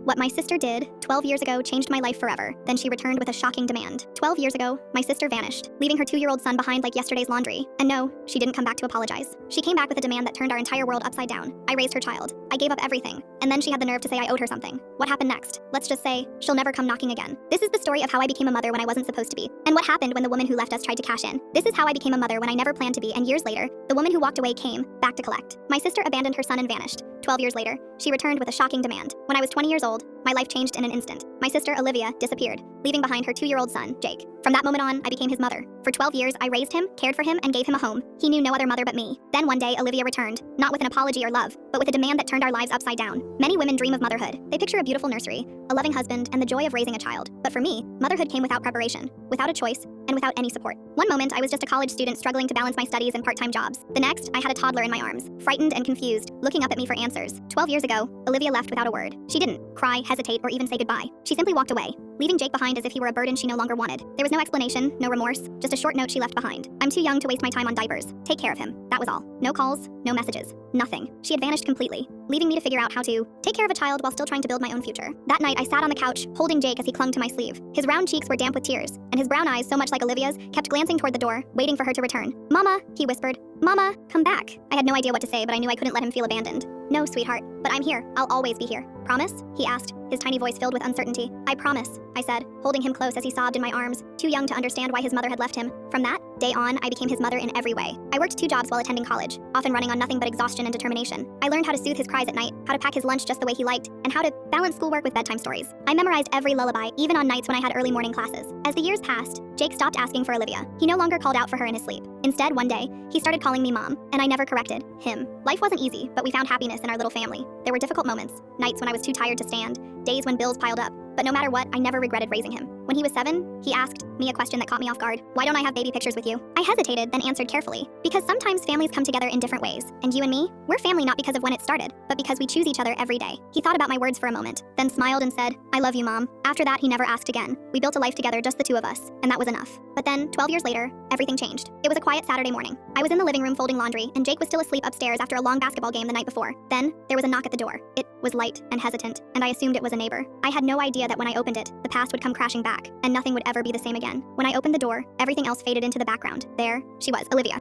What my sister did 12 years ago changed my life forever. Then she returned with a shocking demand. 12 years ago, my sister vanished, leaving her 2-year-old son behind like yesterday's laundry. And no, she didn't come back to apologize. She came back with a demand that turned our entire world upside down. I raised her child. I gave up everything. And then she had the nerve to say I owed her something. What happened next? Let's just say, she'll never come knocking again. This is the story of how I became a mother when I wasn't supposed to be. And what happened when the woman who left us tried to cash in. This is how I became a mother when I never planned to be, and years later, the woman who walked away came back to collect. My sister abandoned her son and vanished. 12 years later, she returned with a shocking demand. When I was 20 years old, my life changed in an instant. My sister, Olivia, disappeared, leaving behind her 2-year-old son, Jake. From that moment on, I became his mother. For 12 years, I raised him, cared for him, and gave him a home. He knew no other mother but me. Then one day, Olivia returned, not with an apology or love, but with a demand that turned our lives upside down. Many women dream of motherhood. They picture a beautiful nursery, a loving husband, and the joy of raising a child. But for me, motherhood came without preparation, without a choice, and without any support. One moment, I was just a college student struggling to balance my studies and part-time jobs. The next, I had a toddler in my arms, frightened and confused, looking up at me for answers. 12 years ago, Olivia left without a word. She didn't cry, hesitate, or even say goodbye. She simply walked away, leaving Jake behind as if he were a burden she no longer wanted. There was no explanation, no remorse, just a short note she left behind. I'm too young to waste my time on diapers. Take care of him. That was all. No calls, no messages, nothing. She had vanished completely, leaving me to figure out how to take care of a child while still trying to build my own future. That night, I sat on the couch, holding Jake as he clung to my sleeve. His round cheeks were damp with tears, and his brown eyes, so much like Olivia's, kept glancing toward the door, waiting for her to return. "Mama," he whispered. "Mama, come back." I had no idea what to say, but I knew I couldn't let him feel abandoned. "No, sweetheart, but I'm here. I'll always be here. Promise?" he asked, his tiny voice filled with uncertainty. "I promise," I said, holding him close as he sobbed in my arms, too young to understand why his mother had left him. From that day on, I became his mother in every way. I worked 2 jobs while attending college, often running on nothing but exhaustion and determination. I learned how to soothe his cries at night, how to pack his lunch just the way he liked, and how to balance schoolwork with bedtime stories. I memorized every lullaby, even on nights when I had early morning classes. As the years passed, Jake stopped asking for Olivia. He no longer called out for her in his sleep. Instead, one day, he started calling me Mom, and I never corrected him. Life wasn't easy, but we found happiness in our little family. There were difficult moments, nights when I was too tired to stand, days when bills piled up, but no matter what, I never regretted raising him. When he was 7, he asked me a question that caught me off guard. "Why don't I have baby pictures with you?" I hesitated, then answered carefully. "Because sometimes families come together in different ways, and you and me, we're family not because of when it started, but because we choose each other every day." He thought about my words for a moment, then smiled and said, "I love you, Mom." After that, he never asked again. We built a life together, just the 2 of us, and that was enough. But then, 12 years later, everything changed. It was a quiet Saturday morning. I was in the living room folding laundry, and Jake was still asleep upstairs after a long basketball game the night before. Then, there was a knock at the door. It was light and hesitant, and I assumed it was a neighbor. I had no idea that when I opened it, the past would come crashing back, and nothing would ever be the same again. When I opened the door, everything else faded into the background. There she was, Olivia.